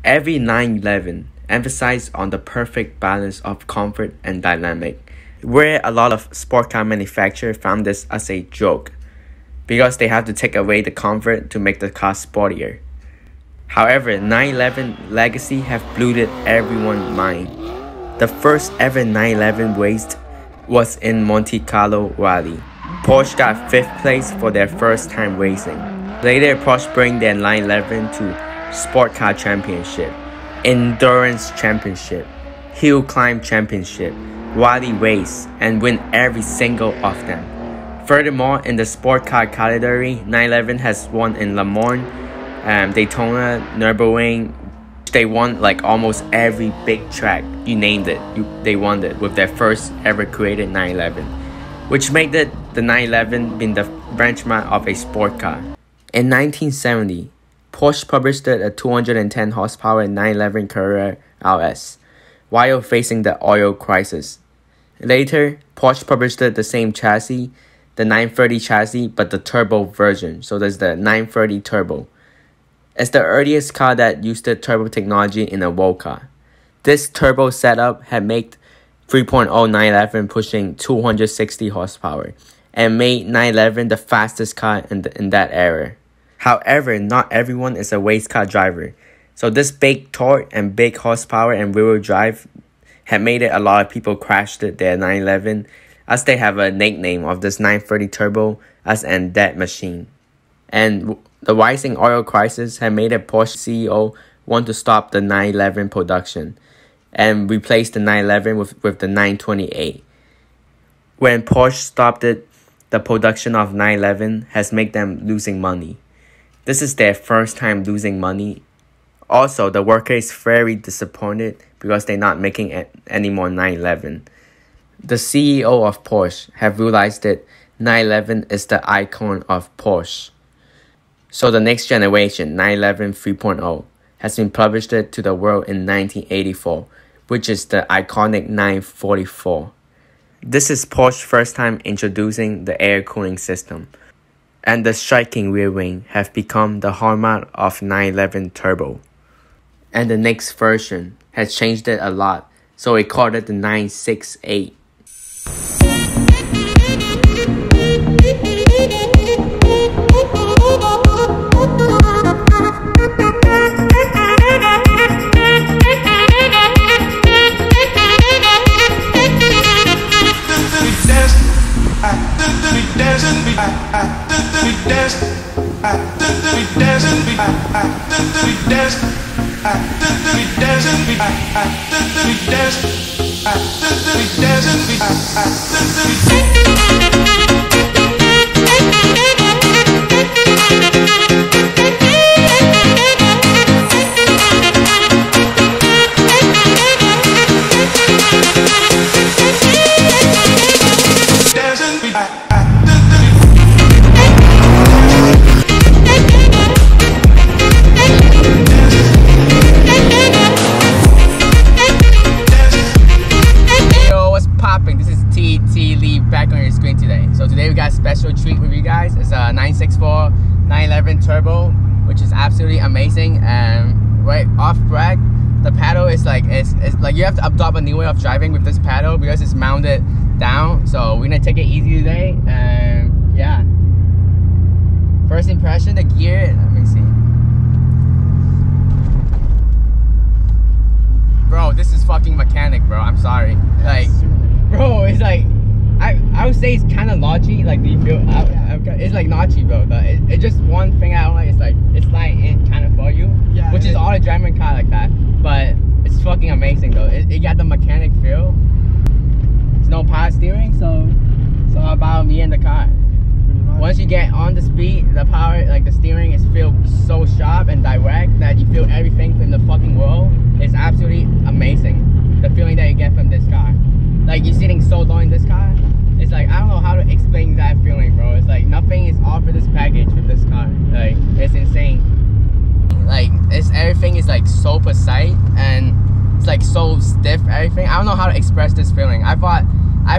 Every 911 emphasized on the perfect balance of comfort and dynamic, where a lot of sport car manufacturers found this as a joke because they have to take away the comfort to make the car sportier. However, 911 legacy have blew everyone's mind. The first ever 911 race was in Monte Carlo Rally. Porsche got 5th place for their first time racing. Later, Porsche bring their 911 to Sport Car Championship, Endurance Championship, Hill Climb Championship, Rally Race, and win every single of them. Furthermore, in the sport car category, 911 has won in Le Mans, Daytona, Nürburgring. They won like almost every big track, you named it, they won it with their first ever created 911, which made it the 911 being the benchmark of a sport car. In 1970, Porsche published a 210 horsepower 911 Carrera RS while facing the oil crisis. Later, Porsche published the same chassis, the 930 chassis, but the turbo version, so there's the 930 Turbo. It's the earliest car that used the turbo technology in a world car. This turbo setup had made 3.0 911 pushing 260 horsepower and made 911 the fastest car in that era. However, not everyone is a race car driver, so this big torque and big horsepower and rear-wheel drive had made it a lot of people crashed their 911 as they have a nickname of this 930 Turbo as an dead machine. And the rising oil crisis had made a Porsche CEO want to stop the 911 production and replace the 911 with the 928. When Porsche stopped it, the production of 911 has made them losing money. This is their first time losing money. Also, the worker is very disappointed because they're not making any more 911. The CEO of Porsche have realized that 911 is the icon of Porsche. So the next generation, 911 3.0, has been published to the world in 1984, which is the iconic 944. This is Porsche's first time introducing the air cooling system, and the striking rear wing have become the hallmark of 911 Turbo. And the next version has changed it a lot, so we called it the 968. Special treat with you guys. It's a 964 911 Turbo, which is absolutely amazing. Right off track, the paddle is like it's like you have to adopt a new way of driving with this paddle because it's mounted down. So we're gonna take it easy today. Yeah. First impression, the gear. Let me see. Bro, this is fucking mechanic, bro. I'm sorry. Like, bro, it's like. I would say it's kind of notchy. Like, do you feel? It's like notchy, bro. It's just one thing I don't like. It's like it's sliding in kind of for you, yeah, which is all a German car like that. But it's fucking amazing though. It got the mechanic feel. There's no power steering, so it's all about me and the car. Once you get on the speed, the power, like the steering, is feel so sharp and direct that you feel everything from the fucking world. It's absolutely amazing. The feeling that you get from this car. Like, you're sitting so long in this car, it's like, I don't know how to explain that feeling, bro. It's like, nothing is offered this package with this car. Like, it's insane. Like, everything is like so precise, and it's like so stiff, everything. I don't know how to express this feeling. I thought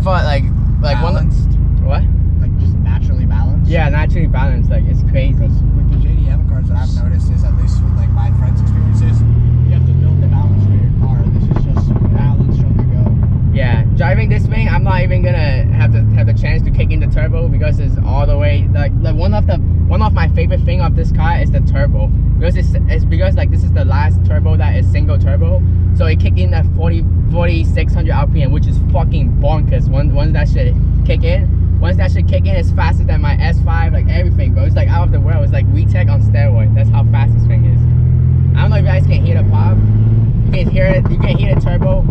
like balanced. What? Like, just naturally balanced? Yeah, naturally balanced. Like, it's crazy. Because with the JDM cars that I've noticed is, at least with like my friends' experiences, you have driving this thing, I'm not even gonna have the chance to kick in the turbo because it's all the way like one of my favorite thing of this car is the turbo, because it's because like this is the last turbo that is single turbo, so it kicked in at 4600 RPM, which is fucking bonkers. Once that shit kick in, it's faster than my S5, like everything, bro. It's like out of the world. It's like VTEC on steroids. That's how fast this thing is. I don't know if you guys can hear the pop. You can hear it. You can hear the turbo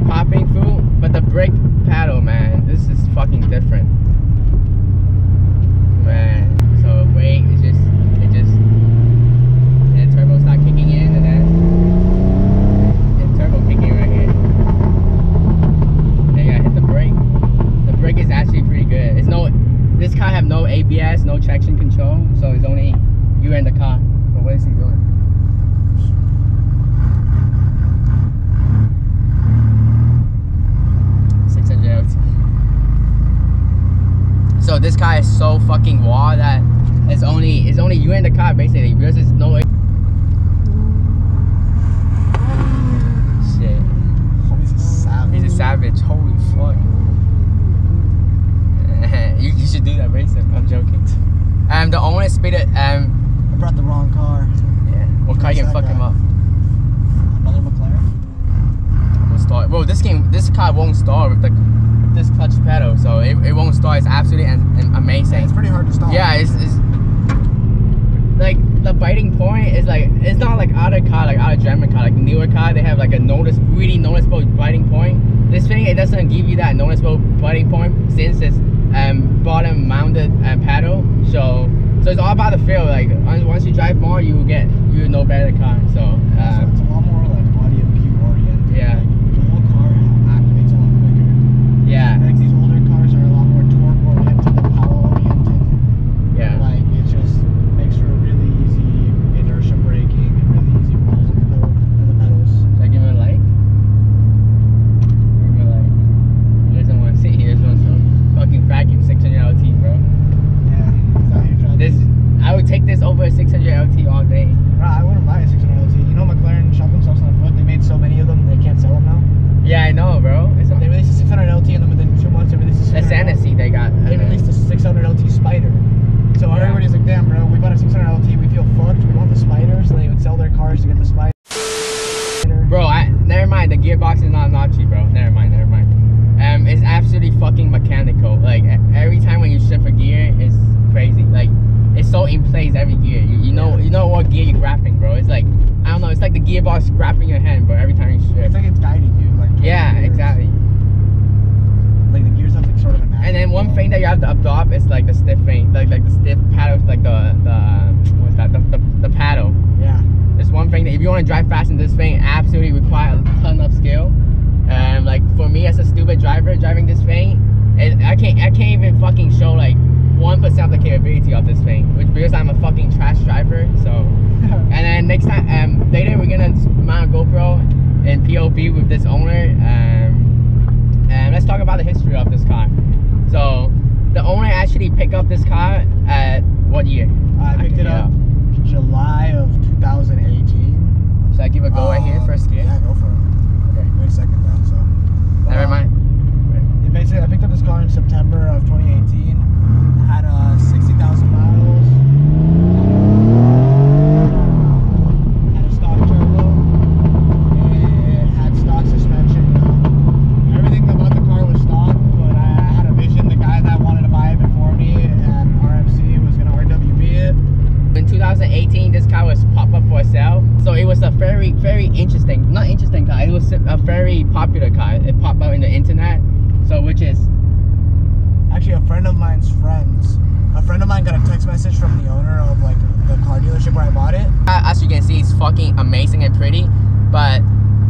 popping through, but the brake pedal, man, this is fucking different, man. So wait, it just and the turbo start kicking in, and then the turbo kicking right here. Then you gotta hit the brake. The brake is actually pretty good. This car have no ABS, no traction control, so it's only you and the car. But what is he doing? So this car is so fucking raw that it's only you and the car basically, because there's no shit. Homie's a savage. He's a savage. Holy fuck. you should do that racing. I'm joking. The owner speeded. I brought the wrong car. Yeah. What car can fuck him up? Another McLaren. I'm gonna start. Bro, this car won't start with this clutch pedal, so it won't start. It's absolutely amazing. Yeah, it's pretty hard to stop. Yeah, it's like the biting point is like, it's not like other German car, like newer car, they have like a really noticeable biting point. This thing, it doesn't give you that noticeable biting point since it's bottom mounted pedal. So it's all about the feel. Like once you drive more, you know better the car. So it's a lot more like audio cue oriented. Yeah. Like, the whole car activates a lot quicker. yeah, Like these older cars are a lot more torque oriented than power oriented. yeah. Like it just makes for a really easy inertia braking and really easy rolls in the pedals. Should I give him a light? Give him a light. He doesn't want to sit here. He just wants to fucking vacuum 600 LT, bro. Yeah. Is that your job? I would take this over a 600 LT all day. Bro, I wouldn't buy a 600 LT. You know McLaren shot themselves on the foot. They made so many of them they can't sell them now. Yeah, I know, bro. It's They released a 600 LT and then within 2 months they released a 600 a Santasy they got. They released a 600 LT Spider. So Yeah. everybody's like, damn, bro, we bought a 600 LT, we feel fucked, we want the Spider, so they would sell their cars to get the Spider. Bro, never mind. The gearbox is not notchy, bro. Never mind. It's absolutely fucking mechanical. Like every time when you shift a gear, it's crazy. Like it's so in place every gear. You know what gear you're grabbing, bro. It's like, I don't know. It's like the gearbox grabbing your hand, bro. Every time you shift. It's like it's guiding you. Like Yeah, gears. exactly. Like the gears have like sort of an And then one thing that you have to adopt is like the stiff thing, like the stiff paddle, like the what's that? The paddle. Yeah. It's one thing that if you want to drive fast in this thing, absolutely require a ton of skill. Like for me as a stupid driver driving this thing, I can't even fucking show like 1% of the capability of this thing, which because I'm a fucking trash driver. So, and then next time, later we're gonna mount a GoPro and POV with this owner. And let's talk about the history of this car. So, the owner actually picked up this car at what year? I picked it up July of 2018. Should I give a go right here, first gear? Yeah, go for it. Okay. Wait a second, though. So. Never mind. Basically, I picked up this car in September of 2018. Had 60,000 miles. Had a stock turbo. It had stock suspension. Everything about the car was stock, but I had a vision. The guy that wanted to buy it before me and RMC was going to RWB it. In 2018, this car was pop up for sale. So it was a very, very interesting, not interesting car. It was a very popular car. It popped up in the internet. So which is actually a friend of mine's friends. A friend of mine got a text message from the owner of like the car dealership where I bought it. As you can see, it's fucking amazing and pretty. But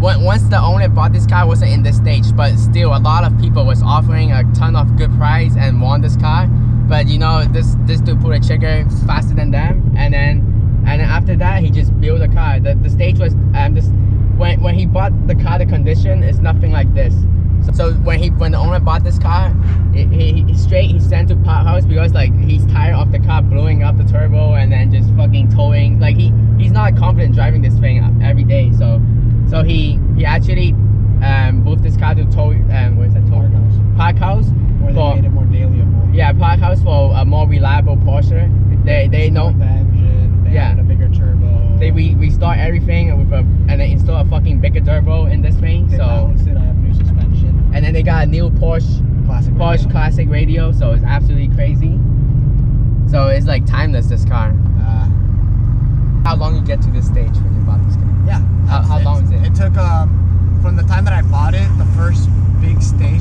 once the owner bought this car, it wasn't in this stage. But still, a lot of people was offering a ton of good price and want this car. But you know, this dude pulled a trigger faster than them, and then after that, he just built a car. The stage was when he bought the car, the condition is nothing like this. So when the owner bought this car, he sent to part house because like he's tired of the car blowing up the turbo and then just fucking towing. Like he's not confident driving this thing every day. So he actually moved this car to tow. What is that? Park house. Where For they made it more dailyable. yeah, park house for a more reliable Porsche. They know. The engine. They Yeah. added a bigger turbo. They restart everything with and they install a fucking bigger turbo in this thing. They So balanced it. I have new suspension. and then they got a new Porsche classic radio. So it's absolutely crazy. So it's like timeless, this car. How long you get to this stage when you bought this car? Yeah. How long is it? It took from the time that I bought it, the first big stage